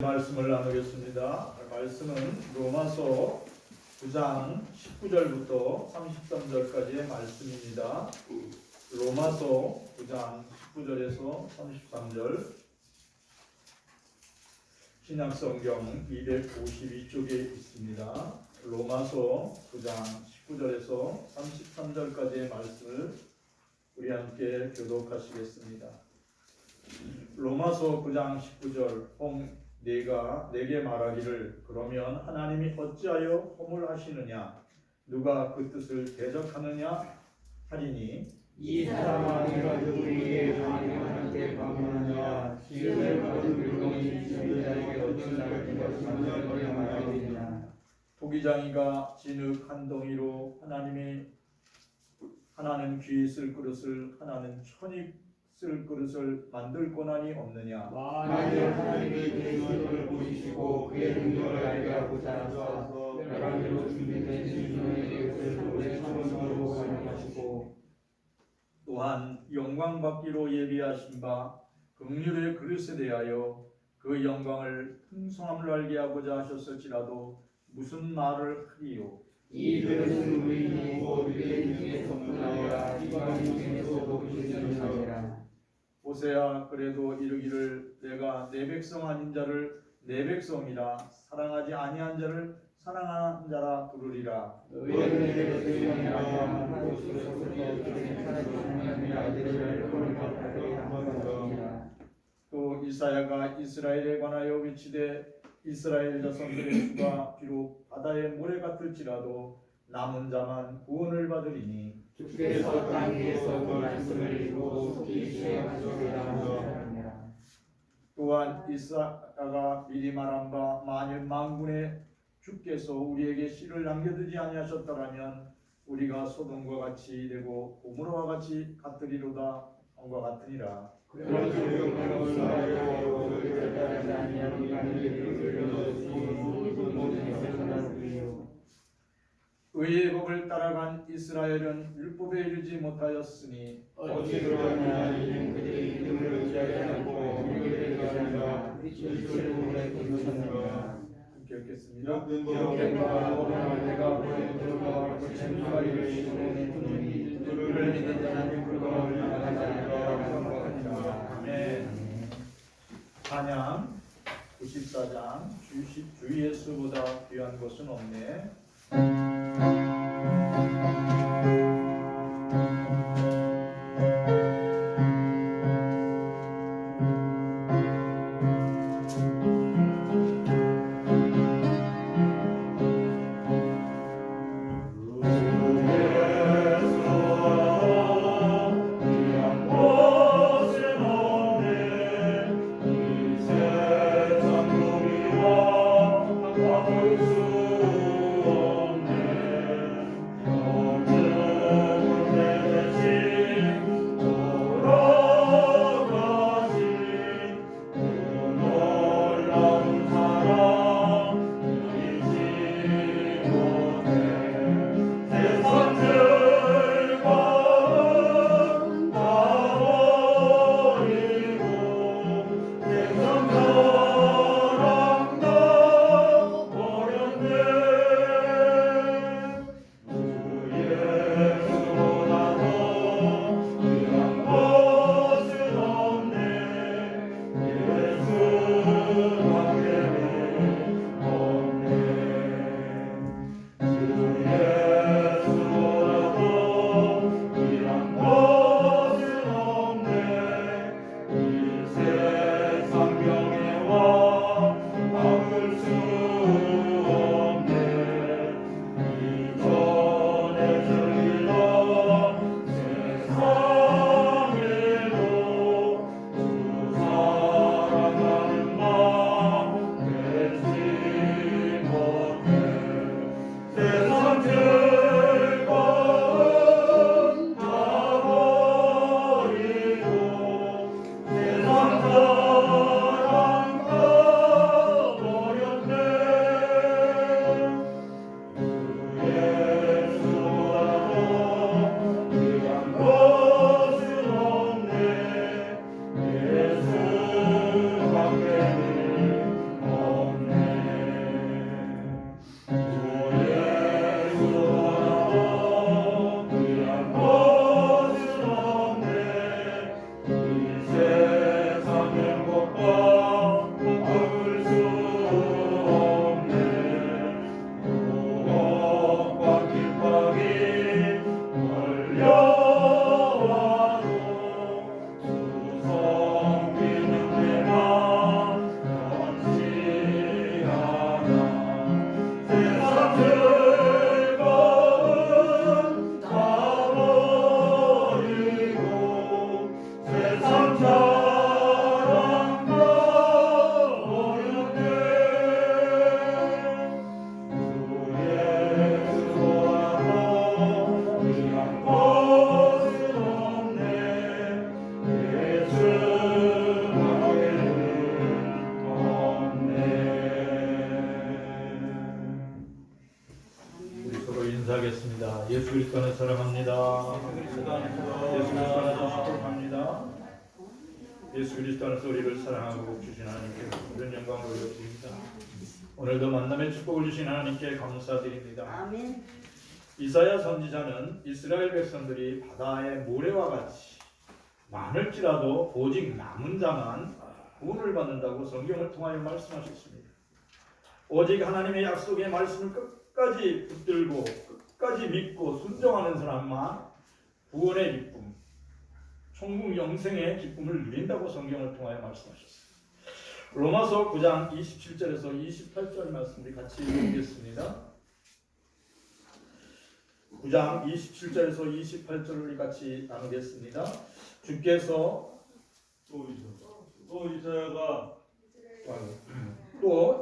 말씀을 나누겠습니다. 말씀은 로마서 9장 19절부터 33절까지의 말씀입니다. 로마서 9장 19절에서 33절, 신약성경 252쪽에 있습니다. 로마서 9장 19절에서 33절까지의 말씀을 우리 함께 교독하시겠습니다. 로마서 9장 19절, 네가 내게 말하기를 그러면 하나님이 어찌하여 허물하시느냐, 누가 그 뜻을 대적하느냐 하리니, 이 사람아 내가 누구에게 하나님께 방문하냐, 지음을 받은 물건이 지은 자에게 어찌 나를 것이냐 말하느냐. 토기장이가 진흙 한 덩이로 하나는 귀 쓸 그릇을, 하나는 천이 쓸 그릇을 만들 권한이 없느냐. 만일 하나님이 그의 손을 보시고 그의 능력을 알게 하고자 하셔서 벼랑으로 준비된 진노의 그릇을 돌에 천으로 사용하시고, 또한 영광 받기로 예비하신 바 긍휼의 그릇에 대하여 그 영광을 풍성함을 알게 하고자 하셨을지라도 무슨 말을 하리요. 이 그릇은 우리이고 유대인 중에서뿐 아니라 이방인 중에서도 불신자니라. 보세야, 그래도 이르기를 내가 내 백성 아닌 자를 내 백성이라, 사랑하지 아니한 자를 사랑하는 자라 부르리라. 너희는 내 백성이라 하는 곳에서 하나님의 아들을 거룩하게. 또 이사야가 이스라엘에 관하여 외치되 이스라엘 자손들의 수가 비록 바다의 모래 같을지라도 남은 자만 구원을 받으리니, 주께서 땅 위에서 그 말씀을 이루고 속히 시행하시리라. 또한 이사야가 미리 말한 바 만일 만군의 주께서 우리에게 씨를 남겨두지 아니하셨더라면 우리가 소돔과 같이 되고 고모라와 같이 같으리로다 한과 같으니라. 의의 법을 따라간 이스라엘은 율법에 이르지 못하였으니 어찌 그러냐. 이는 그들의 이름을 의지하지 않고 물질을 의지하니라. 빛을 보내 끊으셨느니라. 함께 읽겠습니다. 기억된 바 오늘 내가 보낸 불과 거친 파리를 시도해 두니 그를 믿는 자는 불과 나가지 아니하리라. 아멘. 찬양 94장 주 예수보다 귀한 것은 없네. 인사하겠습니다. 예수 그리스도는 사랑합니다. 예수 그리스도는 축복합니다. 예수 그리스도 안에서 우리를 사랑하고 주신 하나님께 모든 영광을 올려드립니다. 오늘도 만남의 축복을 주신 하나님께 감사드립니다. 아멘. 이사야 선지자는 이스라엘 백성들이 바다의 모래와 같이 많을지라도 오직 남은 자만 구원을 받는다고 성경을 통하여 말씀하셨습니다. 오직 하나님의 약속의 말씀을 끝까지 붙들고 끝까지 믿고 순종하는 사람만 구원의 기쁨, 천국 영생의 기쁨을 누린다고 성경을 통하여 말씀하셨습니다. 로마서 9장 27절에서 28절 말씀 우리 같이 읽겠습니다. 9장 27절에서 28절을 우리 같이 나누겠습니다. 주께서 또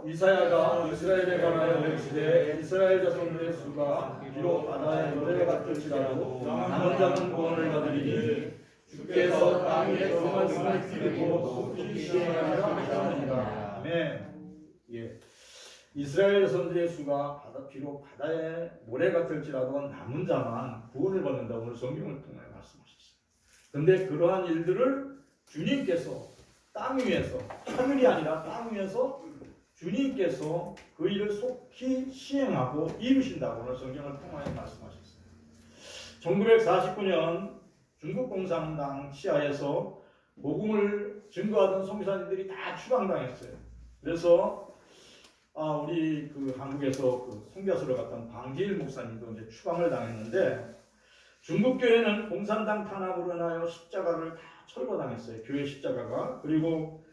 이사야가 이스라엘에 관하여 맹세되 이스라엘 자손들의 수가 비록 바다의 모래와 같을지라도 남은 자는 구원을 받으리니 주께서 땅 위에 그 말씀을 기르고 속히 시행하리라 하셨느니라. 아멘. 예. 이스라엘 자손들의 수가 비록 바다의 모래 같을지라도 남은 자만 구원을 받는다고 오늘 성경을 통해 말씀하셨어요. 그런데 그러한 일들을 주님께서 땅 위에서, 하늘이 아니라 땅 위에서 주님께서 그 일을 속히 시행하고 이루신다고 오늘 성경을 통하여 말씀하셨어요. 1949년 중국 공산당 치하에서 복음을 증거하던 선교사님들이 다 추방당했어요. 그래서 우리 한국에서 선교사로 갔던 방지일 목사님도 이제 추방을 당했는데 중국 교회는 공산당 탄압으로 인하여 십자가를 다 철거당했어요. 교회 십자가가. 그리고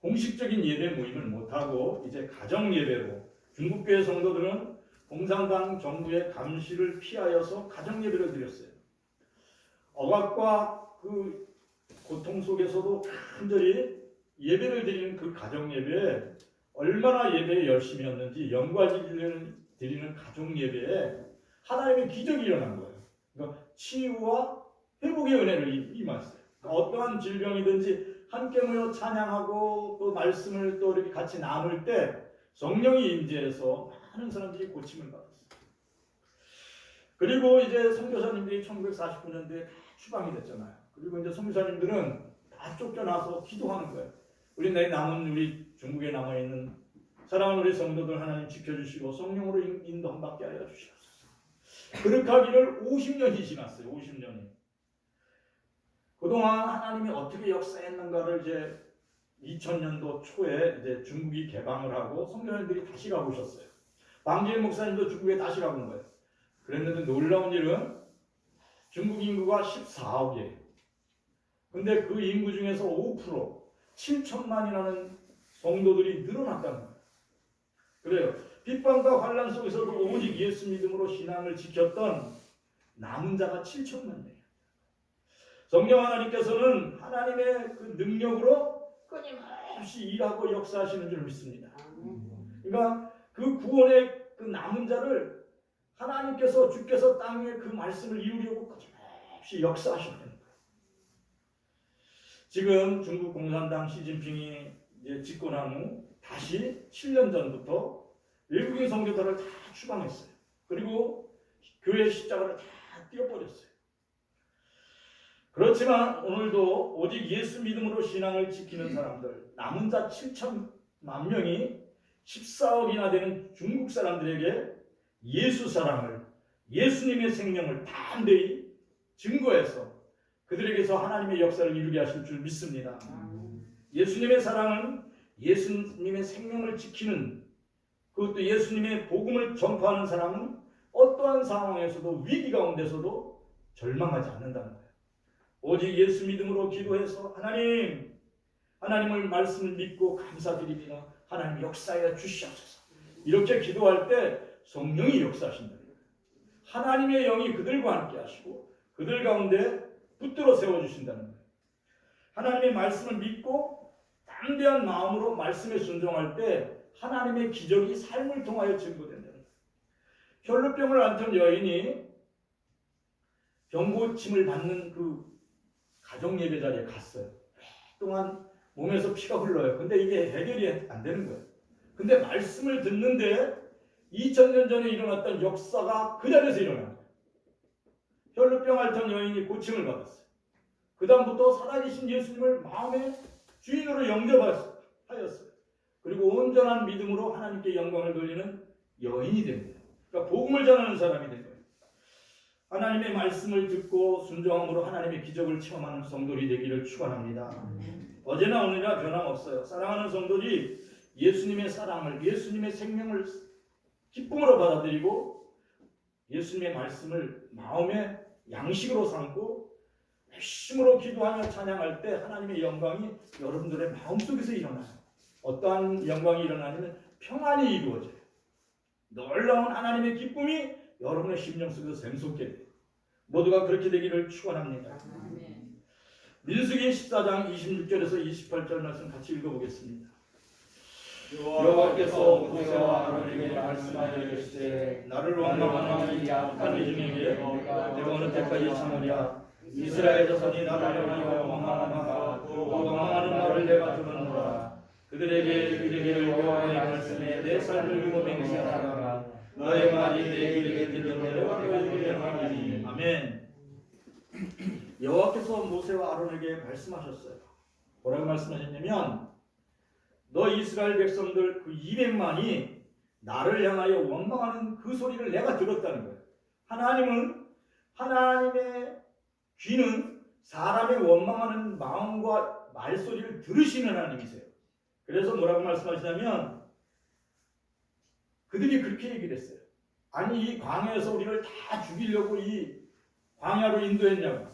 공식적인 예배 모임을 못하고 이제 가정 예배로 중국 교회 성도들은 공산당 정부의 감시를 피하여서 가정 예배를 드렸어요. 억압과 그 고통 속에서도 간절히 예배를 드리는 그 가정 예배에 얼마나 예배에 열심이었는지 영광을 드리는 가정 예배에 하나님의 기적이 일어난 거예요. 그러니까 치유와 회복의 은혜를 임했어요. 그러니까 어떠한 질병이든지 함께 모여 찬양하고 또 말씀을 또 이렇게 같이 나눌 때 성령이 임재해서 많은 사람들이 고침을 받았어요. 그리고 이제 선교사님들이 1949년도에 다 추방이 됐잖아요. 그리고 이제 선교사님들은 다 쫓겨나서 기도하는 거예요. 우리 중국에 남아있는 사랑하는 우리 성도들 하나님 지켜주시고 성령으로 인도함받게 하여 주시옵소서. 그렇게 하기를 50년이 지났어요. 50년이. 그동안 하나님이 어떻게 역사했는가를 이제 2000년도 초에 이제 중국이 개방을 하고 선교사님들이 다시 가보셨어요. 방지일 목사님도 중국에 다시 가본 거예요. 그랬는데 놀라운 일은 중국 인구가 14억이에요. 근데 그 인구 중에서 5% 7천만이라는 성도들이 늘어났다는 거예요. 그래요. 핍박과 환란 속에서도 오직 예수 믿음으로 신앙을 지켰던 남은 자가 7천만이에요. 성령 하나님께서는 하나님의 그 능력으로 끊임없이 일하고 역사하시는 줄 믿습니다. 그러니까 그 구원의 그 남은 자를 하나님께서 주께서 땅 위에 그 말씀을 이루려고 끊임없이 역사하시는 거예요. 지금 중국 공산당 시진핑이 이제 집권한 후 다시 7년 전부터 외국인 선교사를 다 추방했어요. 그리고 교회 십자가를 다 띄어버렸어요. 그렇지만 오늘도 오직 예수 믿음으로 신앙을 지키는 사람들 남은 자 7천만 명이 14억이나 되는 중국 사람들에게 예수 사랑을 예수님의 생명을 담대히 증거해서 그들에게서 하나님의 역사를 이루게 하실 줄 믿습니다. 예수님의 사랑은 예수님의 생명을 지키는 그것도 예수님의 복음을 전파하는 사람은 어떠한 상황에서도 위기 가운데서도 절망하지 않는다는 거예요. 오직 예수 믿음으로 기도해서 하나님을 말씀을 믿고 감사드립니다. 하나님 역사해 주시옵소서. 이렇게 기도할 때 성령이 역사하신다는 거예요. 하나님의 영이 그들과 함께 하시고 그들 가운데 붙들어 세워주신다는 거예요. 하나님의 말씀을 믿고 담대한 마음으로 말씀에 순종할 때 하나님의 기적이 삶을 통하여 증거된다는 거예요. 혈루병을 앓던 여인이 병고침을 받는 그 가정 예배 자리에 갔어요. 동안 몸에서 피가 흘러요. 근데 이게 해결이 안 되는 거예요. 근데 말씀을 듣는데 2000년 전에 일어났던 역사가 그 자리에서 일어납니다. 혈루병 앓던 여인이 고침을 받았어요. 그 다음부터 살아계신 예수님을 마음의 주인으로 영접하였어요. 그리고 온전한 믿음으로 하나님께 영광을 돌리는 여인이 됩니다. 그러니까 복음을 전하는 사람이 된 거예요. 하나님의 말씀을 듣고 순종함으로 하나님의 기적을 체험하는 성도들이 되기를 축원합니다. 어제나 오늘이나 변함없어요. 사랑하는 성도들이 예수님의 사랑을, 예수님의 생명을 기쁨으로 받아들이고 예수님의 말씀을 마음의 양식으로 삼고 핵심으로 기도하며 찬양할 때 하나님의 영광이 여러분들의 마음속에서 일어나요. 어떠한 영광이 일어나냐면 평안이 이루어져요. 놀라운 하나님의 기쁨이 여러분의 심령 속에서 샘솟게 돼요. 모두가 그렇게 되기를 축원합니다. 민수기 14장 26절에서 28절 말씀 같이 읽어보겠습니다. 여호와께서 모세와 아론에게 말씀하여 이르시되 나를 원망하는 이 악한 이중에게 내가 어느 때까지 참으랴. 이스라엘 자손이 나를 향하여 원망하는가 또 원망하는 말을 내가 들었노라. 그들에게 이르기를 여호와의 말씀에 내 삶을 유모맹세하라. 너의 말이 내 귀에 들리는 대로 너희에게 하리니. 아멘. 여호와께서 모세와 아론에게 말씀하셨어요. 뭐라고 말씀하셨냐면 너 이스라엘 백성들 그 200만이 나를 향하여 원망하는 그 소리를 내가 들었다는 거예요. 하나님의 귀는 사람의 원망하는 마음과 말소리를 들으시는 하나님이세요. 그래서 뭐라고 말씀하시냐면 그들이 그렇게 얘기를 했어요. 아니 이 광야에서 우리를 다 죽이려고 이 광야로 인도했냐고.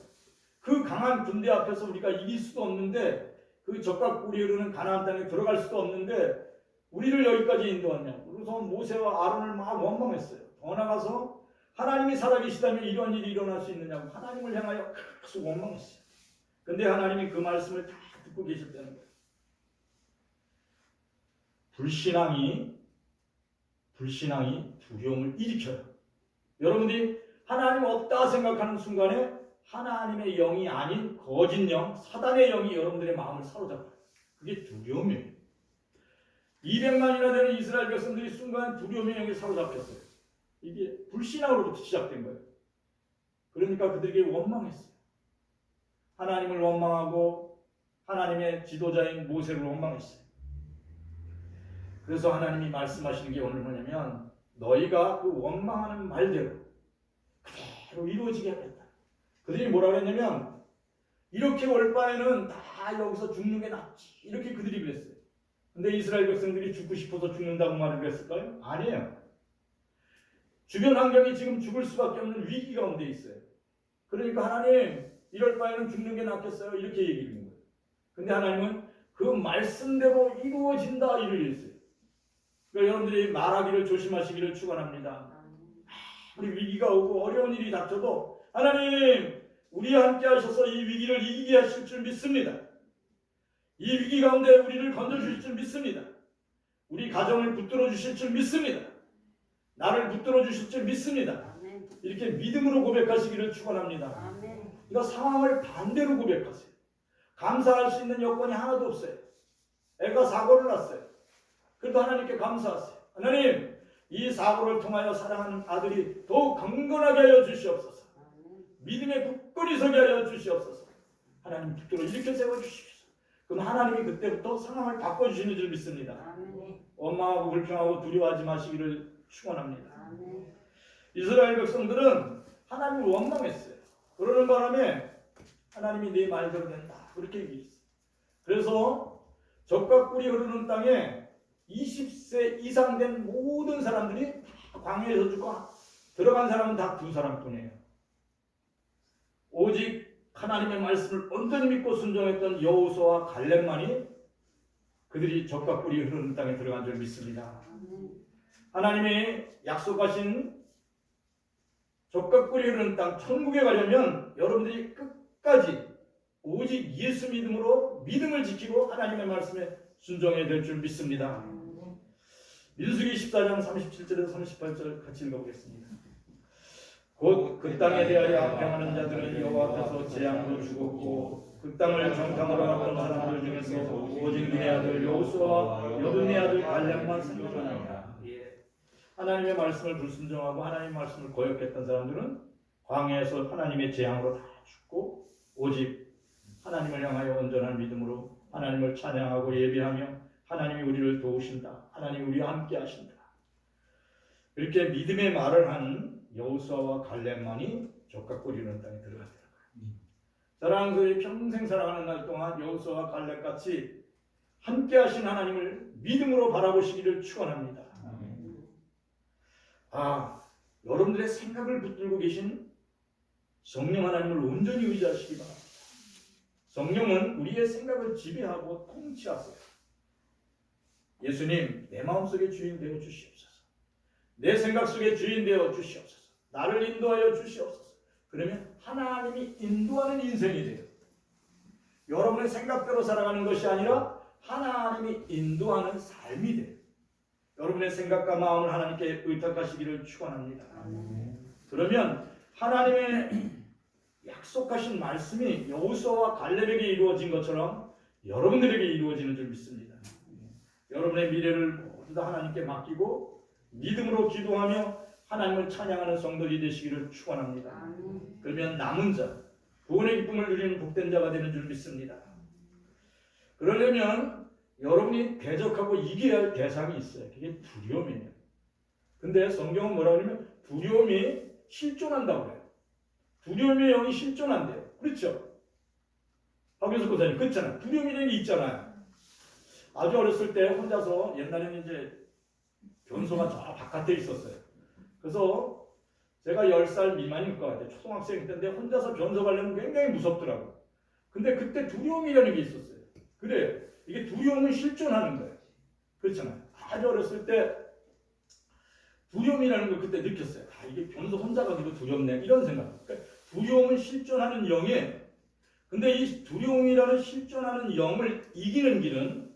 그 강한 군대 앞에서 우리가 이길 수도 없는데 그 적과 꿀이 흐르는 가나안 땅에 들어갈 수도 없는데 우리를 여기까지 인도했냐고. 그래서 모세와 아론을 막 원망했어요. 더 나가서 하나님이 살아계시다면 이런 일이 일어날 수 있느냐고 하나님을 향하여 계속 원망했어요. 근데 하나님이 그 말씀을 다 듣고 계셨다는 거예요. 불신앙이 두려움을 일으켜요. 여러분들이 하나님 없다 생각하는 순간에 하나님의 영이 아닌 거짓 영, 사단의 영이 여러분들의 마음을 사로잡아요. 그게 두려움이에요. 200만이나 되는 이스라엘 백성들이 순간 두려움의 영에 사로잡혔어요. 이게 불신앙으로부터 시작된 거예요. 그러니까 그들에게 원망했어요. 하나님을 원망하고 하나님의 지도자인 모세를 원망했어요. 그래서 하나님이 말씀하시는 게 오늘 뭐냐면 너희가 그 원망하는 말대로 그대로 이루어지게 하겠다. 그들이 뭐라고 했냐면 이렇게 올 바에는 다 여기서 죽는 게 낫지. 이렇게 그들이 그랬어요. 근데 이스라엘 백성들이 죽고 싶어서 죽는다고 말을 했을까요? 아니에요. 주변 환경이 지금 죽을 수밖에 없는 위기 가운데 있어요. 그러니까 하나님 이럴 바에는 죽는 게 낫겠어요. 이렇게 얘기하는 거예요. 근데 하나님은 그 말씀대로 이루어진다 이를 했어요. 그러니까 여러분들이 말하기를 조심하시기를 축원합니다. 우리 위기가 오고 어려운 일이 닥쳐도 하나님 우리와 함께 하셔서 이 위기를 이기게 하실 줄 믿습니다. 이 위기 가운데 우리를 건져주실 줄 믿습니다. 우리 가정을 붙들어 주실 줄 믿습니다. 나를 붙들어 주실 줄 믿습니다. 이렇게 믿음으로 고백하시기를 축원합니다. 그러니까 상황을 반대로 고백하세요. 감사할 수 있는 여건이 하나도 없어요. 애가 사고를 났어요. 그래도 하나님께 감사하세요. 하나님 이 사고를 통하여 사랑하는 아들이 더욱 강건하게 하여 주시옵소서. 믿음에 굳건히 서게 하여 주시옵소서. 하나님 붙들어 이렇게 세워주십시오. 그럼 하나님이 그때부터 상황을 바꿔주시는 줄 믿습니다. 원망하고 불평하고 두려워하지 마시기를 축원합니다. 이스라엘 백성들은 하나님을 원망했어요. 그러는 바람에 하나님이 네 말대로 된다 그렇게 얘기했어요. 그래서 적과 꿀이 흐르는 땅에 20세 이상 된 모든 사람들이 다 광야에서 죽고 들어간 사람은 다 2사람뿐이에요. 오직 하나님의 말씀을 온전히 믿고 순종했던 여호수아와 갈렙만이 그들이 적과 꿀이 흐르는 땅에 들어간 줄 믿습니다. 하나님이 약속하신 적과 꿀이 흐르는 땅 천국에 가려면 여러분들이 끝까지 오직 예수 믿음으로 믿음을 지키고 하나님의 말씀에 순종해야 될 줄 믿습니다. 민수기 14장 37절에서 38절 같이 읽어보겠습니다. 곧 그 땅에 대하여 악평하는 자들은 여호와 앞에서 재앙으로 죽었고 그 땅을 정탐하러 갔던 사람들 중에서 오직 네 아들 여호수아와 여분의 아들 갈렙만 생존하니라. 하나님의 말씀을 불순종하고 하나님의 말씀을 거역했던 사람들은 광야에서 하나님의 재앙으로 다 죽고 오직 하나님을 향하여 온전한 믿음으로 하나님을 찬양하고 예배하며 하나님이 우리를 도우신다. 하나님이 우리와 함께 하신다. 이렇게 믿음의 말을 한 여호수아와 갈렙만이 적각골 이루는 땅에 들어갔더라고요. 사랑하는 그들이 평생 살아가는 날 동안 여호수아와 갈렙같이 함께 하신 하나님을 믿음으로 바라보시기를 축원합니다. 여러분들의 생각을 붙들고 계신 성령 하나님을 온전히 의지하시기 바랍니다. 성령은 우리의 생각을 지배하고 통치하세요. 예수님, 내 마음속에 주인 되어 주시옵소서. 내 생각 속에 주인 되어 주시옵소서. 나를 인도하여 주시옵소서. 그러면 하나님이 인도하는 인생이 돼요. 여러분의 생각대로 살아가는 것이 아니라 하나님이 인도하는 삶이 돼요. 여러분의 생각과 마음을 하나님께 의탁하시기를 축원합니다. 그러면 하나님의 약속하신 말씀이 여호수아와 갈렙에게 이루어진 것처럼 여러분들에게 이루어지는 줄 믿습니다. 여러분의 미래를 모두 다 하나님께 맡기고 믿음으로 기도하며 하나님을 찬양하는 성도들이 되시기를 축원합니다. 그러면 남은 자, 구원의 기쁨을 누리는 복된 자가 되는 줄 믿습니다. 그러려면 여러분이 대적하고 이겨야 할 대상이 있어요. 그게 두려움이에요. 근데 성경은 뭐라고 하냐면 두려움이 실존한다고 해요. 두려움의 영이 실존한대요. 그렇죠? 박윤석 교사님, 그렇잖아요. 두려움이라는 게 있잖아요. 아주 어렸을 때 혼자서, 옛날에는 이제 변소가 저 바깥에 있었어요. 그래서 제가 10살 미만인 것 같아요. 초등학생 때인데 혼자서 변소 가려면 굉장히 무섭더라고요. 근데 그때 두려움이라는 게 있었어요. 그래요. 이게 두려움은 실존하는 거예요. 그렇잖아요. 아주 어렸을 때 두려움이라는 걸 그때 느꼈어요. 이게 변소 혼자 가기도 두렵네. 이런 생각. 그러니까 두려움은 실존하는 영이에요. 근데 이 두려움이라는 실존하는 영을 이기는 길은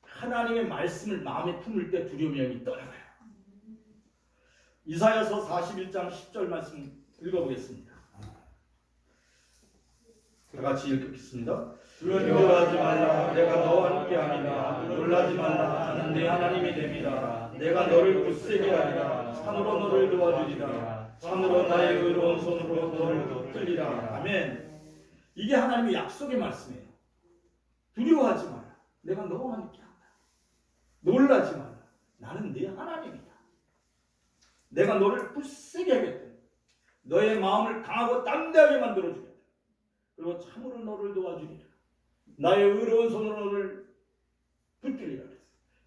하나님의 말씀을 마음에 품을 때 두려움의 영이 떠나가요. 이사야서 41장 10절 말씀 읽어보겠습니다. 다 같이 읽겠습니다. 두려워하지 말라. 내가 너와 함께하리라. 놀라지 말라. 나는 네 하나님이 됨이라. 내가 너를 굳세게 하리라. 참으로 너를 도와주리라. 참으로 나의 의로운 손으로 너를 붙들리라. 아멘. 이게 하나님의 약속의 말씀이에요. 두려워하지 마라. 내가 너와 함께한다. 놀라지 마라. 나는 네 하나님이다. 내가 너를 굳세게 하겠다. 너의 마음을 강하고 담대하게 만들어주겠다. 그리고 참으로 너를 도와주리라. 나의 의로운 손으로 너를 붙들리라.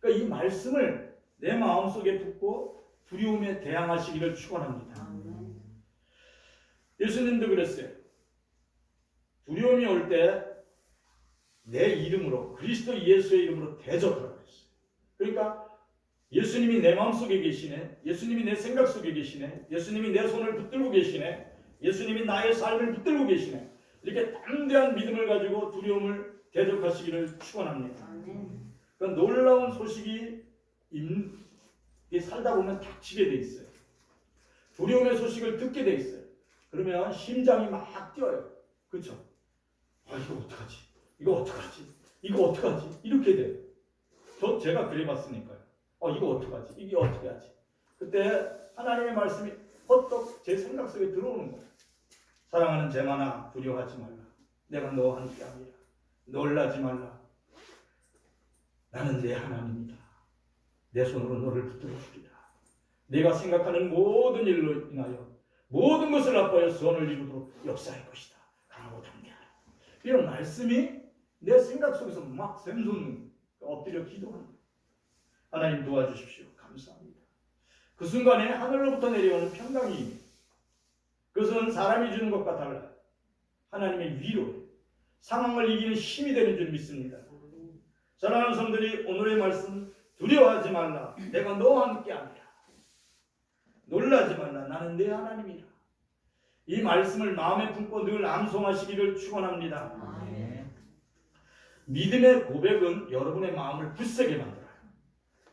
그러니까 이 말씀을 내 마음속에 품고 두려움에 대항하시기를 축원합니다. 예수님도 그랬어요. 두려움이 올 때 내 이름으로, 그리스도 예수의 이름으로 대적하라고 했어요. 그러니까 예수님이 내 마음속에 계시네. 예수님이 내 생각 속에 계시네. 예수님이 내 손을 붙들고 계시네. 예수님이 나의 삶을 붙들고 계시네. 이렇게 담대한 믿음을 가지고 두려움을 대적하시기를 축원합니다. 그러니까 놀라운 소식이 살다 보면 닥치게 돼 있어요. 두려움의 소식을 듣게 돼 있어요. 그러면 심장이 막 뛰어요. 그렇죠? 이거 어떡하지? 이거 어떡하지? 이거 어떡하지? 이렇게 돼요. 제가 그래봤으니까요. 이거 어떡하지? 이게 어떻게 하지? 그때 하나님의 말씀이 헛떡 제 생각 속에 들어오는 거예요. 사랑하는 제만아, 두려워하지 말라. 내가 너와 함께합니다. 놀라지 말라. 나는 내 하나님이다. 내 손으로 너를 붙들어 주리라. 내가 생각하는 모든 일로 인하여 모든 것을 아파하여 선을 이루도록 역사할 것이다. 강하고 담대하라. 이런 말씀이 내 생각 속에서 막 샘솟는, 엎드려 기도하는 거예요. 하나님 도와주십시오. 감사합니다. 그 순간에 하늘로부터 내려오는 평강이, 그것은 사람이 주는 것과 달라요. 하나님의 위로예요. 상황을 이기는 힘이 되는 줄 믿습니다. 사랑하는 성도들이, 오늘의 말씀, 두려워하지 말라. 내가 너와 함께하리라. 놀라지 말라. 나는 내 하나님이라. 이 말씀을 마음에 품고 늘 암송하시기를 축원합니다. 믿음의 고백은 여러분의 마음을 굳세게 만들어요.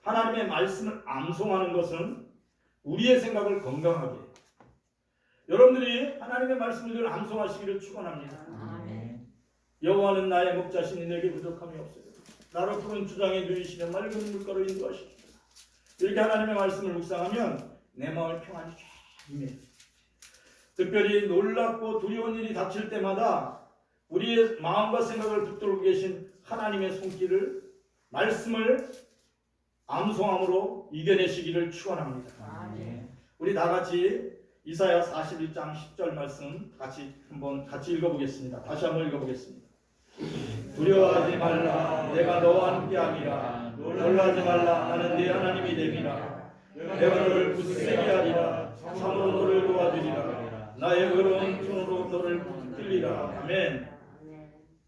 하나님의 말씀을 암송하는 것은 우리의 생각을 건강하게 해요. 여러분들이 하나님의 말씀을 늘 암송하시기를 축원합니다. 여호와는 나의 목자시니 내게 부족함이 없어요. 나를 푸른 주장에 누이시며 맑은 물가로 인도하시리라. 이렇게 하나님의 말씀을 묵상하면 내 마음의 평안이 쫙 임해요. 특별히 놀랍고 두려운 일이 닥칠 때마다 우리의 마음과 생각을 붙들고 계신 하나님의 손길을, 말씀을 암송함으로 이겨내시기를 축원합니다. 우리 다 같이 이사야 41장 10절 말씀 같이 읽어보겠습니다. 다시 한번 읽어보겠습니다. 두려워하지 말라, 내가 너와 함께함이라. 놀라지 말라, 나는 네 하나님이 됨이라. 내가 너를 굳세게 하리라. 참으로 너를 도와주리라. 나의 의로운 손으로 너를 붙들리라. 아멘.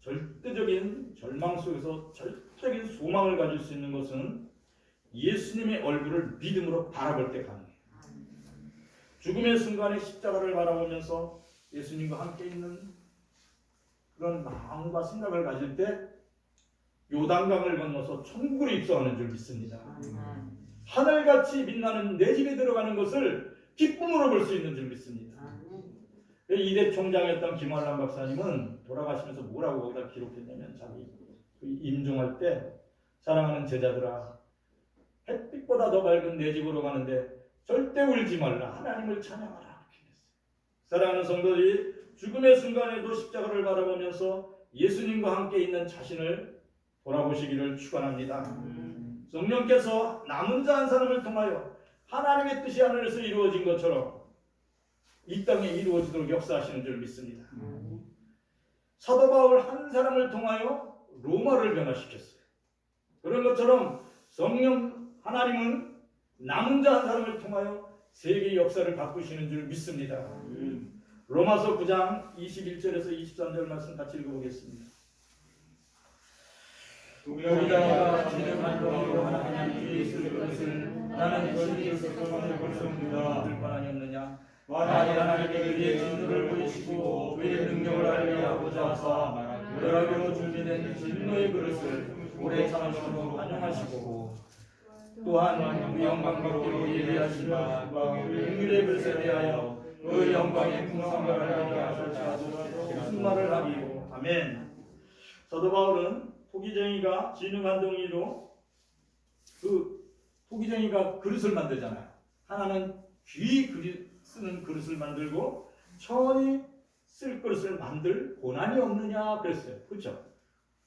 절대적인 절망 속에서 절대적인 소망을 가질 수 있는 것은 예수님의 얼굴을 믿음으로 바라볼 때 가능해요. 죽음의 순간에 십자가를 바라보면서 예수님과 함께 있는 그런 마음과 생각을 가질 때 요단강을 건너서 천국으로 입성하는 줄 믿습니다. 하늘같이 빛나는 내 집에 들어가는 것을 기쁨으로 볼 수 있는 줄 믿습니다. 이대 총장이었던 김환란 박사님은 돌아가시면서 뭐라고 거기다 기록했냐면, 자기 임종할 때 사랑하는 제자들아, 햇빛보다 더 밝은 내 집으로 가는데 절대 울지 말라, 하나님을 찬양하라, 이렇게 했어요. 사랑하는 성도들이 죽음의 순간에도 십자가를 바라보면서 예수님과 함께 있는 자신을 돌아보시기를 축원합니다. 성령께서 남은 자 한 사람을 통하여 하나님의 뜻이 하늘에서 이루어진 것처럼 이 땅에 이루어지도록 역사하시는 줄 믿습니다. 사도 바울 한 사람을 통하여 로마를 변화시켰어요. 그런 것처럼 성령 하나님은 남은 자 한 사람을 통하여 세계의 역사를 바꾸시는 줄 믿습니다. 로마서 9장 21절에서 23절 말씀 같이 읽어보겠습니다. 우리가 주님 한동으로 하나님 뒤에 있을 것을 나는 거짓에서 소망을 볼 수 없느냐. 늘 권한이 없느냐. 만일 하나님께 그의 진노를 보이시고 그의 능력을 알리하고자 하사 여러가지로 준비된 진노의 그릇을 오래 참으심으로 환영하시고, 또한 그 영광 받기로 예비하시며 긍휼의 그릇에 대하여 그 영광의 풍성함을 알게 하실지라도 무슨 말을 하기요. 아멘. 사도 바울은 토기쟁이가 진흥한 동이로 토기쟁이가 그릇을 만들잖아요. 하나는 귀 쓰는 그릇을 만들고 천이 쓸 그릇을 만들 고난이 없느냐 그랬어요. 그렇죠?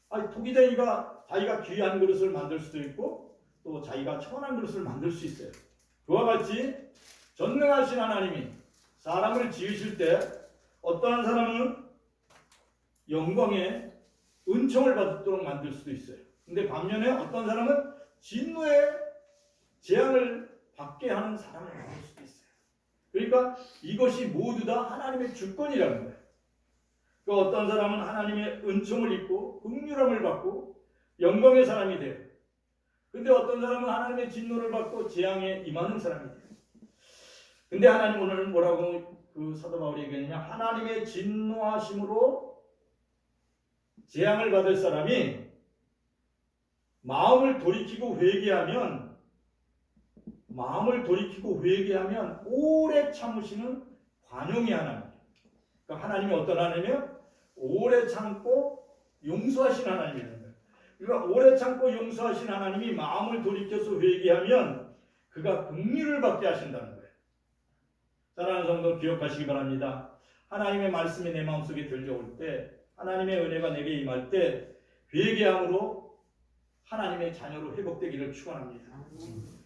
아니, 토기쟁이가 자기가 귀한 그릇을 만들 수도 있고 또 자기가 천한 그릇을 만들 수 있어요. 그와 같이 전능하신 하나님이 사람을 지으실 때 어떠한 사람은 영광의 은총을 받도록 만들 수도 있어요. 근데 반면에 어떤 사람은 진노의 재앙을 받게 하는 사람을 만들 수도 있어요. 그러니까 이것이 모두 다 하나님의 주권이라는 거예요. 그러니까 어떤 사람은 하나님의 은총을 입고 긍휼함을 받고 영광의 사람이 돼요. 근데 어떤 사람은 하나님의 진노를 받고 재앙에 임하는 사람이 돼요. 근데 하나님 오늘 뭐라고 그 사도 바울이 얘기했냐? 하나님의 진노하심으로 재앙을 받을 사람이 마음을 돌이키고 회개하면 오래 참으시는 관용의 하나님. 그러니까 하나님이 어떤 하나님이에요? 오래 참고 용서하신 하나님이라는 거예요. 그러니까 오래 참고 용서하신 하나님이 마음을 돌이켜서 회개하면 그가 긍휼을 받게 하신다는 거예요. 사랑하는 성도 기억하시기 바랍니다. 하나님의 말씀이 내 마음속에 들려올 때, 하나님의 은혜가 내게 임할 때 회개함으로 하나님의 자녀로 회복되기를 축원합니다.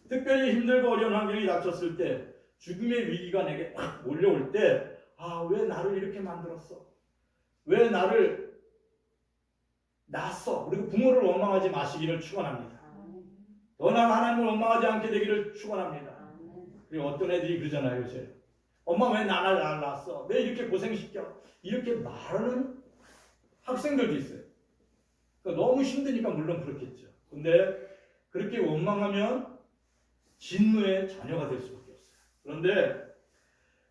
특별히 힘들고 어려운 환경이 닥쳤을 때, 죽음의 위기가 내게 팍 몰려올 때, 왜 나를 이렇게 만들었어? 왜 나를 낳았어? 그리고 부모를 원망하지 마시기를 축원합니다. 더 나은 하나님을 원망하지 않게 되기를 축원합니다. 그리고 어떤 애들이 그러잖아요, 요새. 엄마 왜 나를 낳았어? 왜 이렇게 고생시켜? 이렇게 말하는 학생들도 있어요. 그러니까 너무 힘드니까 물론 그렇겠죠. 근데 그렇게 원망하면 진노의 자녀가 될 수밖에 없어요. 그런데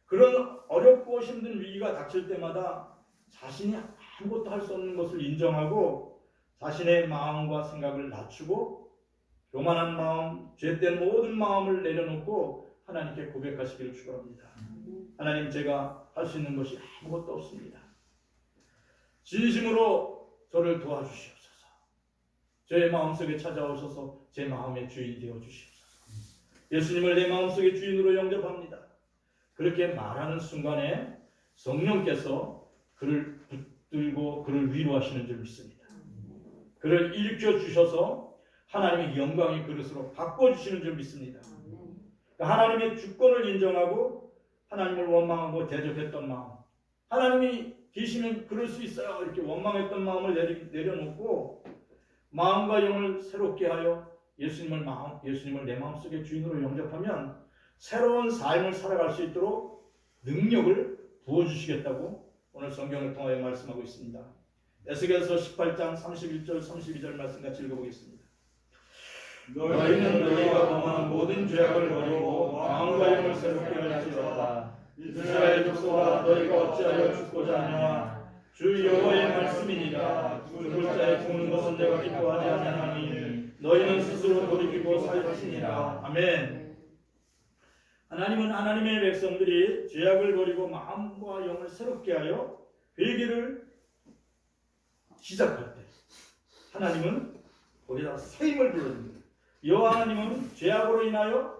그런 어렵고 힘든 위기가 닥칠 때마다 자신이 아무것도 할 수 없는 것을 인정하고 자신의 마음과 생각을 낮추고 교만한 마음, 죄된 모든 마음을 내려놓고 하나님께 고백하시기를 축원합니다. 하나님, 제가 할 수 있는 것이 아무것도 없습니다. 진심으로 저를 도와주시옵소서. 제 마음속에 찾아오셔서 제 마음의 주인이 되어 주시옵소서. 예수님을 내 마음속의 주인으로 영접합니다. 그렇게 말하는 순간에 성령께서 그를 붙들고 그를 위로하시는 줄 믿습니다. 그를 일으켜 주셔서 하나님의 영광의 그릇으로 바꿔주시는 줄 믿습니다. 하나님의 주권을 인정하고 하나님을 원망하고 대적했던 마음, 하나님이 계시면 그럴 수 있어요 이렇게 원망했던 마음을 내려놓고 마음과 영을 새롭게 하여 예수님을 내 마음속의 주인으로 영접하면 새로운 삶을 살아갈 수 있도록 능력을 부어주시겠다고 오늘 성경을 통하여 말씀하고 있습니다. 에스겔서 18장 31절 32절 말씀 같이 읽어보겠습니다. 너희는 너희가 범한 모든 죄악을 버리고 마음과 영을 새롭게 할지어다. 이스라엘 족속아 너희가 어찌하여 죽고자 하냐. 주 여호와의 말씀이니라. 죽을 자의 죽는 것은 내가 기뻐하지 아니하니 너희는 스스로 돌이키고 살지니라. 아멘. 하나님은 하나님의 백성들이 죄악을 버리고 마음과 영을 새롭게 하여 회개를 시작할 때 하나님은 거기다 새 힘을 불러줍니다. 여호와 하나님은 죄악으로 인하여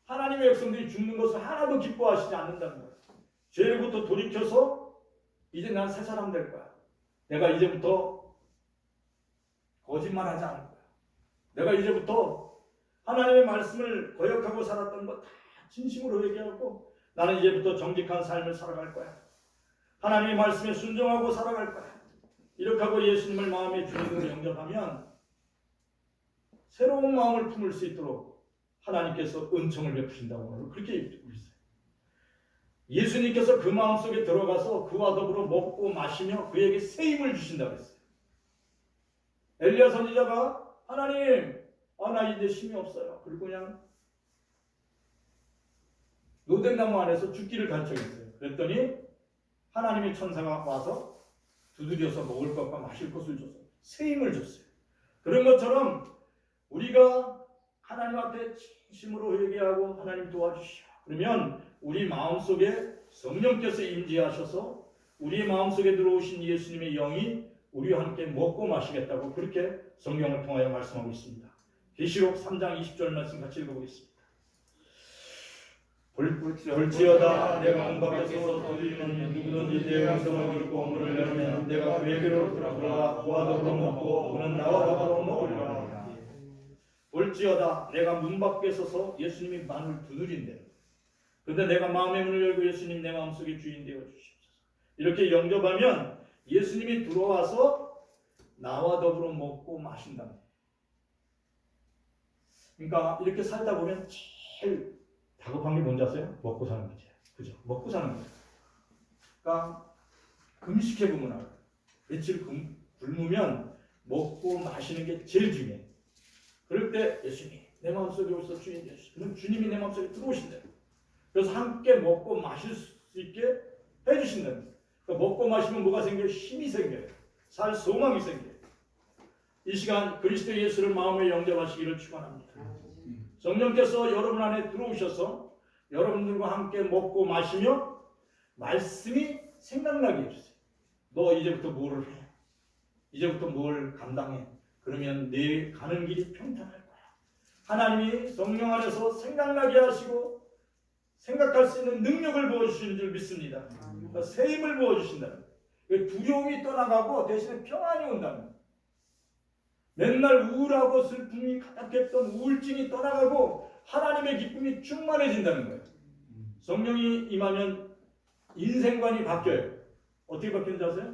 하나님의 백성들이 죽는 것을 하나도 기뻐하시지 않는다는 거예요. 죄로부터 돌이켜서 이제 난 새 사람 될 거야. 내가 이제부터 거짓말하지 않을 거야. 내가 이제부터 하나님의 말씀을 거역하고 살았던 것 다 진심으로 회개하고 나는 이제부터 정직한 삶을 살아갈 거야. 하나님의 말씀에 순종하고 살아갈 거야. 이렇게 하고 예수님을 마음의 주인으로 영접하면 새로운 마음을 품을 수 있도록 하나님께서 은총을 베푸신다고 그렇게 읽고 있어요. 예수님께서 그 마음속에 들어가서 그와 더불어 먹고 마시며 그에게 새 힘을 주신다고 했어요. 엘리야 선지자가 하나님, 나 이제 힘이 없어요. 그리고 그냥 노den나무 안에서 죽기를 간청했어요. 그랬더니 하나님의 천사가 와서 두드려서 먹을 것과 마실 것을 줘서 새 힘을 줬어요. 그런 것처럼 우리가 하나님 앞에 진심으로 회개하고 하나님 도와주시오. 그러면 우리 마음속에 성령께서 임재하셔서 우리의 마음속에 들어오신 예수님의 영이 우리와 함께 먹고 마시겠다고 그렇게 성경을 통하여 말씀하고 있습니다. 계시록 3장 20절 말씀 같이 읽어보겠습니다. 볼지어다 내가 문 밖에 서서 두드리는 누구든지 내 음성을 듣고 문을 열면 내가 그에게로 들어가 그와 더불어 먹고 그는 나와 더불어 먹으리라. 볼지어다 내가 문 밖에 서서 예수님이 문을 두드린대. 그런데 내가 마음의 문을 열고 예수님 내 마음속에 주인 되어 주시옵소서. 이렇게 영접하면 예수님이 들어와서 나와 더불어 먹고 마신다. 그러니까 이렇게 살다 보면 제일 다급한 게 뭔지 아세요? 먹고 사는 거지. 그죠? 먹고 사는 거죠. 그러니까 금식해 보면 알아요. 며칠 굶으면 먹고 마시는 게 제일 중요해. 그럴 때 예수님이 내 마음속에 오셔서 주인 되시오. 그럼 주님이 내 마음속에 들어오신대요. 그래서 함께 먹고 마실 수 있게 해주신다는 거예요. 그러니까 먹고 마시면 뭐가 생겨요? 힘이 생겨요. 살 소망이 생겨요. 이 시간 그리스도 예수를 마음에 영접하시기를 축원합니다. 성령께서 여러분 안에 들어오셔서 여러분들과 함께 먹고 마시며 말씀이 생각나게 해주세요. 너 이제부터 뭐를 해? 이제부터 뭘 감당해? 그러면 내 가는 길이 평탄할 거야. 하나님이 성령 안에서 생각나게 하시고 생각할 수 있는 능력을 부어주시는 줄 믿습니다. 그러니까 새 힘을 부어주신다는 거예요. 두려움이 떠나가고 대신에 평안이 온다는 거예요. 맨날 우울하고 슬픔이 가득했던 우울증이 떠나가고 하나님의 기쁨이 충만해진다는 거예요. 성령이 임하면 인생관이 바뀌어요. 어떻게 바뀌는지 아세요?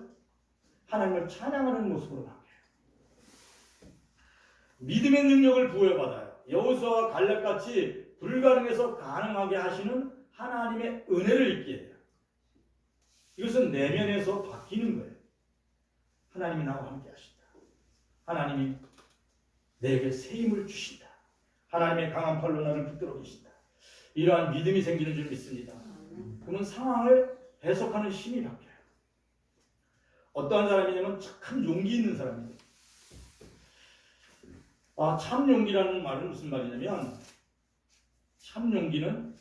하나님을 찬양하는 모습으로 바뀌어요. 믿음의 능력을 부여받아요. 여호수아와 갈렙같이 불가능해서 가능하게 하시는 하나님의 은혜를 입게 돼요. 이것은 내면에서 바뀌는 거예요. 하나님이 나와 함께 하신다. 하나님이 내게 새 힘을 주신다. 하나님의 강한 팔로 나를 붙들어 계신다. 이러한 믿음이 생기는 줄 믿습니다. 그러면 상황을 해석하는 힘이 바뀌어요. 어떠한 사람이냐면 참 용기 있는 사람이에요. 참 용기라는 말은 무슨 말이냐면 참 용기는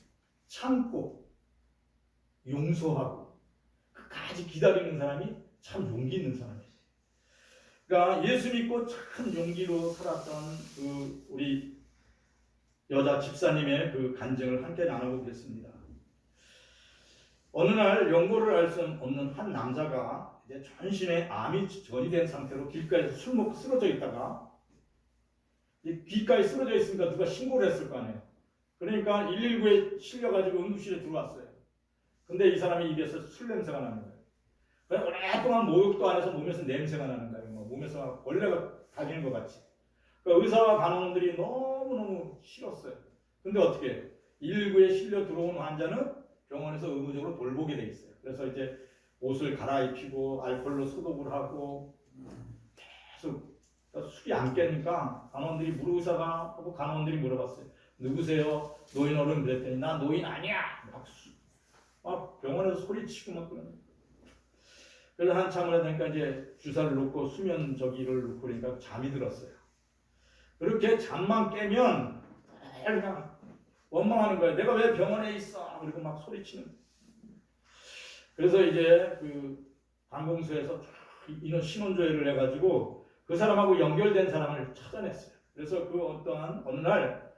참고 용서하고 끝까지 기다리는 사람이 참 용기 있는 사람이에요. 그러니까 예수 믿고 참 용기로 살았던 그 우리 여자 집사님의 그 간증을 함께 나눠보겠습니다. 어느 날 연고를 알 수 없는 한 남자가 이제 전신에 암이 전이된 상태로 길가에서 술 먹고 쓰러져 있다가 길가에 쓰러져 있으니까 누가 신고를 했을 거 아니에요. 그러니까 119에 실려가지고 응급실에 들어왔어요. 근데 이 사람이 입에서 술 냄새가 나는 거예요. 그냥 오랫동안 목욕도 안 해서 몸에서 냄새가 나는 거예요. 몸에서 벌레가 다니는 것 같이. 그러니까 의사와 간호원들이 너무너무 싫었어요. 근데 어떻게 119에 실려 들어온 환자는 병원에서 의무적으로 돌보게 돼 있어요. 그래서 이제 옷을 갈아입히고 알코올로 소독을 하고 계속 술이 안 깨니까 간호원들이 의사가 하고 간호원들이 물어봤어요. 누구세요? 노인 어른. 그랬더니 나 노인 아니야. 막 병원에서 소리치고 막 그러는 거예요. 그래서 한참을 하니까 이제 주사를 놓고 수면 저기를 놓고 그러니까 잠이 들었어요. 그렇게 잠만 깨면 그냥 원망하는 거예요. 내가 왜 병원에 있어? 그리고 막 소리치는 거예요. 그래서 이제 그 관공서에서 인원 신원조회를 해가지고 그 사람하고 연결된 사람을 찾아냈어요. 그래서 그 어떠한 어느 날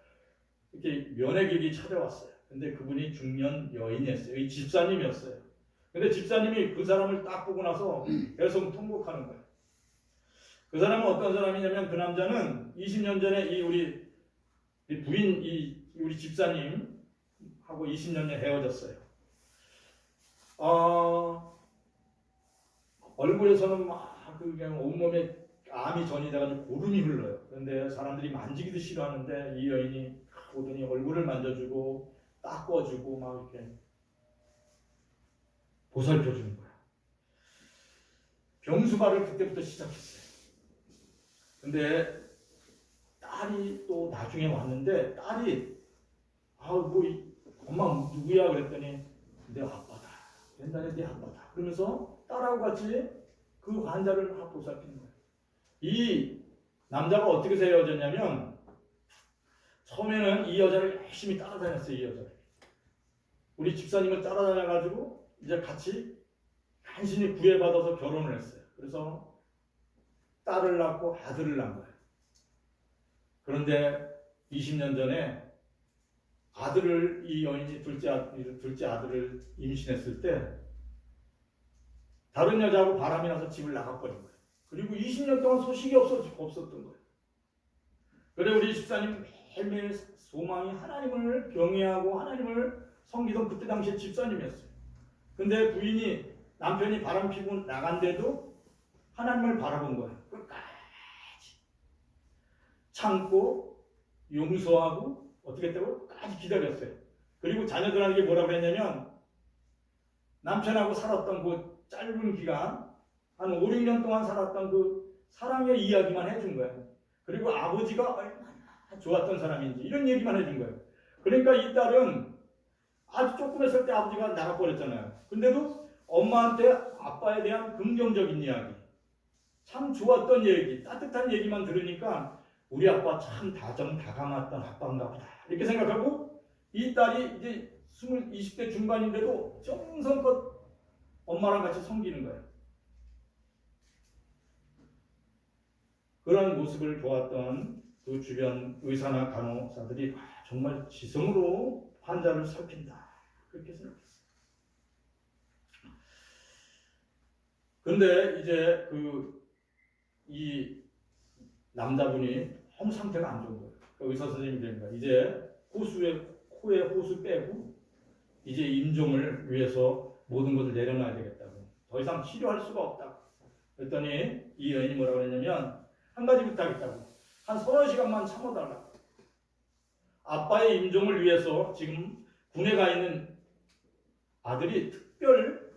이렇게 면회객이 찾아왔어요. 근데 그분이 중년 여인이었어요. 이 집사님이었어요. 근데 집사님이 그 사람을 딱 보고 나서 계속 통곡하는 거예요. 그 사람은 어떤 사람이냐면 그 남자는 20년 전에 이 우리 부인 우리 집사님하고 20년 전에 헤어졌어요. 얼굴에서는 막 그냥 온몸에 암이 전이돼가지고 고름이 흘러요. 그런데 사람들이 만지기도 싫어하는데 이 여인이 오더니 얼굴을 만져주고 닦아주고 막 이렇게 보살펴주는 거야. 병수발을 그때부터 시작했어요. 근데 딸이 또 나중에 왔는데 딸이 엄마 누구야? 그랬더니 내 아빠다. 옛날에 내 아빠다. 그러면서 딸하고 같이 그 환자를 보살피는 거예요. 이 남자가 어떻게 헤어졌냐면 처음에는 이 여자를 열심히 따라다녔어요. 이 여자를. 우리 집사님을 따라다녀가지고 이제 같이 간신히 구애받아서 결혼을 했어요. 그래서 딸을 낳고 아들을 낳은 거예요. 그런데 20년 전에 이 여인이 둘째 아들을 임신했을 때 다른 여자하고 바람이 나서 집을 나가버린 거예요. 그리고 20년 동안 소식이 없었던 거예요. 그래 우리 집사님 매일매일 소망이 하나님을 경외하고 하나님을 섬기던 그때 당시에 집사님이었어요. 근데 부인이 남편이 바람 피고 나간데도 하나님을 바라본 거예요. 끝까지 참고 용서하고 어떻게 했다고? 끝까지 기다렸어요. 그리고 자녀들에게 뭐라고 했냐면 남편하고 살았던 그 짧은 기간 한 5, 6년 동안 살았던 그 사랑의 이야기만 해준 거예요. 그리고 아버지가 얼마나 좋았던 사람인지 이런 얘기만 해준 거예요. 그러니까 이 딸은 아주 조금 했을 때 아버지가 나가버렸잖아요. 근데도 엄마한테 아빠에 대한 긍정적인 이야기, 참 좋았던 얘기, 따뜻한 얘기만 들으니까 우리 아빠 참 다정다감했던 아빠인가 보다 이렇게 생각하고 이 딸이 이제 20대 중반인데도 정성껏 엄마랑 같이 섬기는 거예요. 그런 모습을 보았던 그 주변 의사나 간호사들이 정말 지성으로 환자를 살핀다 그렇게 생각했어요. 그런데 이제 이 남자분이 너무 상태가 안 좋은 거예요. 그러니까 의사 선생님이 됩니다. 이제 코에 호수 빼고 이제 임종을 위해서 모든 것을 내려놔야 되겠다고. 더 이상 치료할 수가 없다고. 그랬더니 이 여인이 뭐라고 했냐면 한 가지 부탁했다고. 한 30시간만 참아달라고. 아빠의 임종을 위해서 지금 군에 가 있는 아들이 특별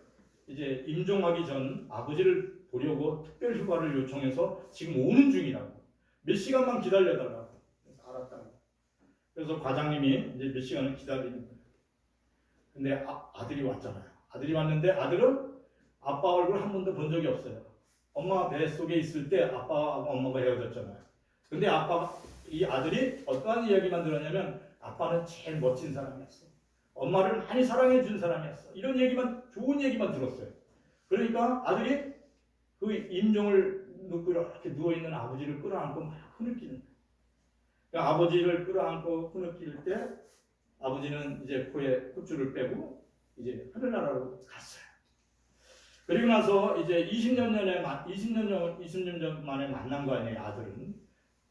이제 임종하기 전 아버지를 보려고 특별 휴가를 요청해서 지금 오는 중이라고. 몇 시간만 기다려달라고. 그래서 알았다고. 그래서 과장님이 이제 몇 시간을 기다리는 거예요. 근데 아들이 왔잖아요. 아들이 왔는데 아들은 아빠 얼굴 한 번도 본 적이 없어요. 엄마 뱃속에 있을 때 아빠하고 엄마가 헤어졌잖아요. 근데 이 아들이 어떠한 이야기만 들었냐면 아빠는 제일 멋진 사람이었어. 엄마를 많이 사랑해 준 사람이었어. 이런 좋은 얘기만 들었어요. 그러니까 아들이 그 임종을 놓고 이렇게 누워있는 아버지를 끌어안고 막 흐느끼는 거예요. 그러니까 아버지를 끌어안고 흐느낄 때 아버지는 이제 코에 콧줄을 빼고 이제 하늘나라로 갔어요. 그리고 나서 이제 20년 전 만에 만난 거 아니에요. 아들은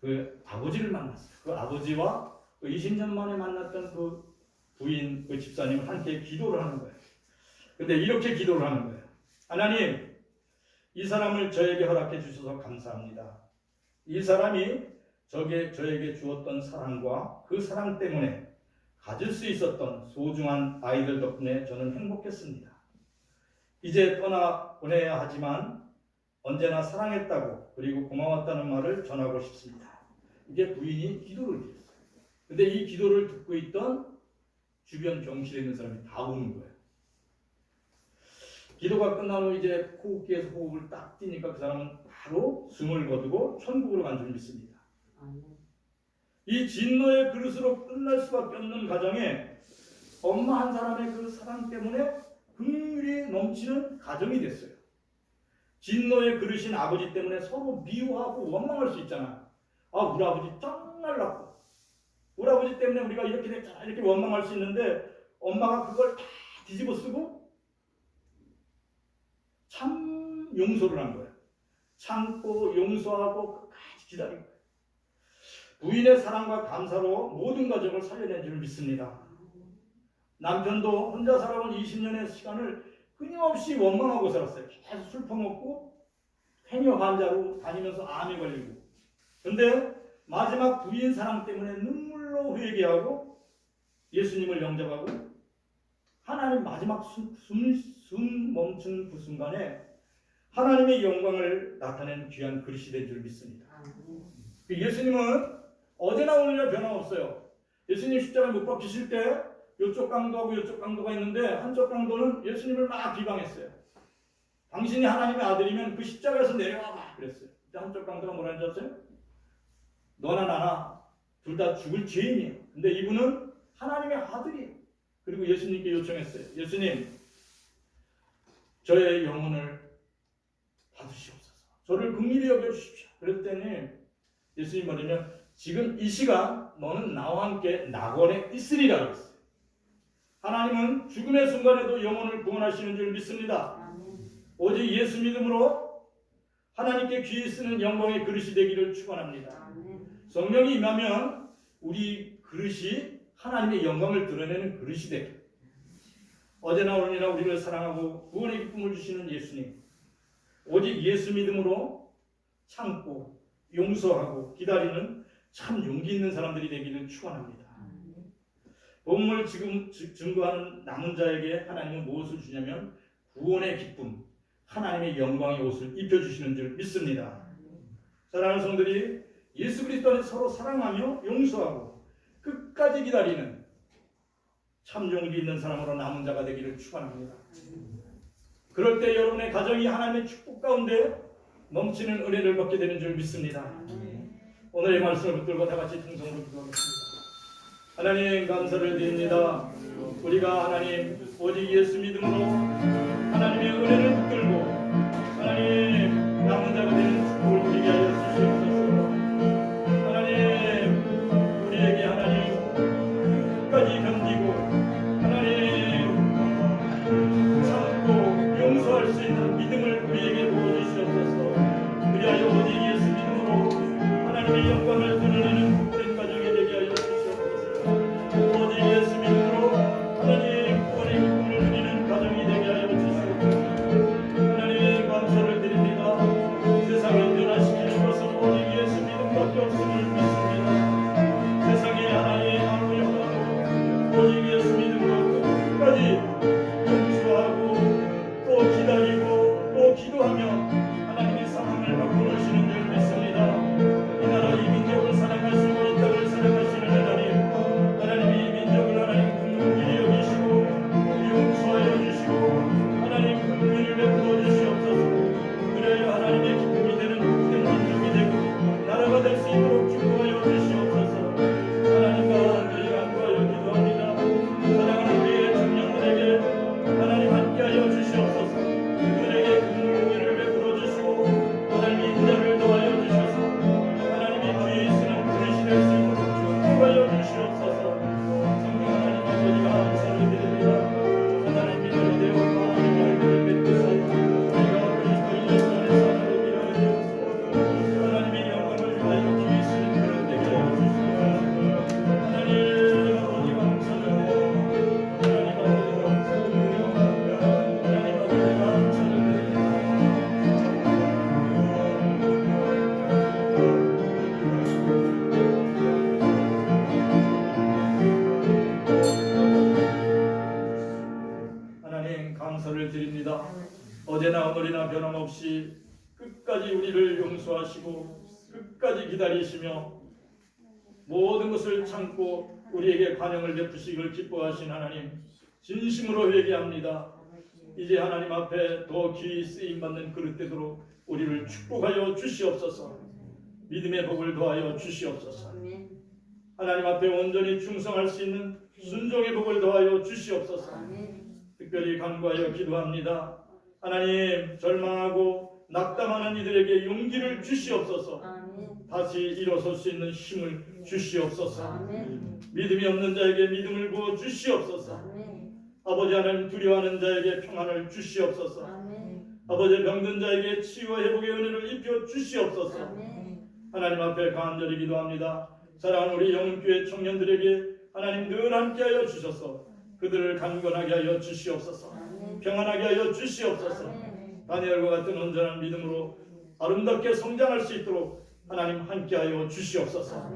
그 아버지를 만났어요. 그 아버지와 그 20년 만에 만났던 그 부인, 그 집사님은 함께 기도를 하는 거예요. 근데 이렇게 기도를 하는 거예요. 하나님, 이 사람을 저에게 허락해 주셔서 감사합니다. 이 사람이 저에게 주었던 사랑과 그 사랑 때문에 가질 수 있었던 소중한 아이들 덕분에 저는 행복했습니다. 이제 떠나보내야 하지만 언제나 사랑했다고 그리고 고마웠다는 말을 전하고 싶습니다. 이게 부인이 기도를 드렸어요. 근데 이 기도를 듣고 있던 주변 병실에 있는 사람이 다 우는 거예요. 기도가 끝난 후 이제 호흡기에서 호흡을 딱 띄니까 그 사람은 바로 숨을 거두고 천국으로 간 줄 믿습니다. 이 진노의 그릇으로 끝날 수밖에 없는 가정에 엄마 한 사람의 그 사랑 때문에 긍휼이 넘치는 가정이 됐어요. 진노의 그릇인 아버지 때문에 서로 미워하고 원망할 수 있잖아. 아, 우리 아버지 정말 나빠. 우리 아버지 때문에 우리가 이렇게 됐잖아. 이렇게 원망할 수 있는데 엄마가 그걸 다 뒤집어 쓰고 참 용서를 한 거예요. 참고 용서하고 끝까지 기다린 거예요. 부인의 사랑과 감사로 모든 가정을 살려낸 줄 믿습니다. 남편도 혼자 살아온 20년의 시간을 끊임없이 원망하고 살았어요. 계속 술 퍼먹고 해녀 환자로 다니면서 암에 걸리고. 근데 마지막 부인 사랑 때문에 눈물로 회개하고 예수님을 영접하고 하나님 마지막 숨 멈춘 그 순간에 하나님의 영광을 나타낸 귀한 그릇이 된 줄 믿습니다. 예수님은 어제나 오늘이나 변함없어요. 예수님 십자가에 못 박히실 때 이쪽 강도하고 이쪽 강도가 있는데 한쪽 강도는 예수님을 막 비방했어요. 당신이 하나님의 아들이면 그 십자가에서 내려와봐 그랬어요. 근데 한쪽 강도가 뭐라는 줄 아세요? 너나 나나 둘 다 죽을 죄인이에요. 근데 이분은 하나님의 아들이에요. 그리고 예수님께 요청했어요. 예수님, 저의 영혼을 받으시옵소서. 저를 긍휼히 여겨주십시오. 그랬더니 예수님 말이면 지금 이 시간 너는 나와 함께 낙원에 있으리라 그랬어요. 하나님은 죽음의 순간에도 영혼을 구원하시는 줄 믿습니다. 오직 예수 믿음으로 하나님께 귀히 쓰는 영광의 그릇이 되기를 축원합니다. 성령이 임하면 우리 그릇이 하나님의 영광을 드러내는 그릇이 되게. 어제나 오늘이나 우리를 사랑하고 구원의 기쁨을 주시는 예수님. 오직 예수 믿음으로 참고 용서하고 기다리는 참 용기 있는 사람들이 되기를 축원합니다. 복음을 지금 증거하는 남은 자에게 하나님은 무엇을 주냐면 구원의 기쁨, 하나님의 영광의 옷을 입혀주시는 줄 믿습니다. 사랑하는 성들이 예수 그리스도 안에 서로 사랑하며 용서하고 끝까지 기다리는 참 용기 있는 사람으로 남은 자가 되기를 축원합니다. 그럴 때 여러분의 가정이 하나님의 축복 가운데 넘치는 은혜를 받게 되는 줄 믿습니다. 오늘의 말씀을 붙들고 다 같이 통성으로 기도하겠습니다. 하나님 감사를 드립니다. 우리가 하나님 오직 예수 믿음으로 하나님의 은혜를 붙들고 하나님 남은 자가 되는 축복을 누리게 하여 주시옵소서. 하나님 우리에게 하나님 끝까지 견디고 하나님 참고 용서할 수 있는 믿음을 우리에게 보여주시옵소서. 그리하여 오직 예수 믿음으로 하나님의 영광을 드러내는 복된 가정이 되게 하여 주시옵소서. 오직 예수 믿음으로 하나님 구원의 기쁨을 누리는 가정이 되게 하여 주시옵소서. 하나님 감사를 드립니다. 세상을 변화시키는 것은 오직 예수 믿음밖에 없음을 믿습니다. 세상에 하나님 아무리 하고 오직 예수 믿음으로 끝까지 용서하고 또 기다리고 또 기도하며 하나님의 사랑을 바꾸시는 줄 믿습니다. 이 나라 이 민족을 사랑하시고 이 땅을 사랑하시는 하나님, 하나님이 이 민족을 하나님 긍휼히 여기시고 용서하여 주시고 하나님 긍휼을 베풀어 주시옵소서. 그래야 하나님의 기쁨이 되는 복된 민족이 되고 나라가 될 수 있도록 축복하여 주시옵소서. 하나님과 늘 간구하여 기도합니다. 감사를 드립니다. 어제나 오늘이나 변함없이 끝까지 우리를 용서하시고 끝까지 기다리시며 모든 것을 참고 우리에게 관용을 베푸시기를 기뻐하신 하나님, 진심으로 회개합니다. 이제 하나님 앞에 더 귀히 쓰임받는 그릇 되도록 우리를 축복하여 주시옵소서. 믿음의 복을 더하여 주시옵소서. 하나님 앞에 온전히 충성할 수 있는 순종의 복을 더하여 주시옵소서. 특별히 간구하여 기도합니다. 하나님, 절망하고 낙담하는 이들에게 용기를 주시옵소서. 다시 일어설 수 있는 힘을 주시옵소서. 믿음이 없는 자에게 믿음을 부어 주시옵소서. 아버지 하나님, 두려워하는 자에게 평안을 주시옵소서. 아버지, 병든 자에게 치유와 회복의 은혜를 입혀 주시옵소서. 하나님 앞에 간절히 기도합니다. 사랑하는 우리 영흥교회 청년들에게 하나님 늘 함께하여 주셔서 그들을 강건하게 하여 주시옵소서. 평안하게 하여 주시옵소서. 다니엘과 같은 온전한 믿음으로 아름답게 성장할 수 있도록 하나님 함께하여 주시옵소서.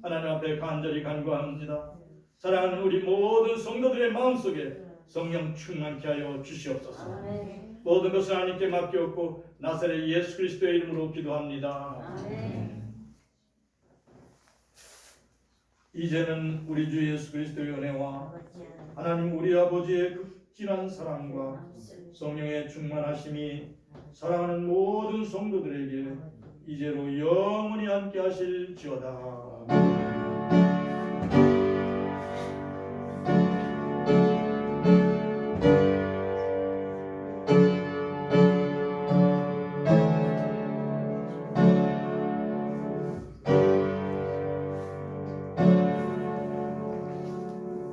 하나님 앞에 간절히 간구합니다. 사랑하는 우리 모든 성도들의 마음속에 성령 충만케 하여 주시옵소서. 모든 것을 하나님께 맡겼고 나사렛 예수 그리스도의 이름으로 기도합니다. 이제는 우리 주 예수 그리스도의 은혜와 하나님 우리 아버지의 극진한 사랑과 성령의 충만하심이 사랑하는 모든 성도들에게 이제로 영원히 함께 하실지어다.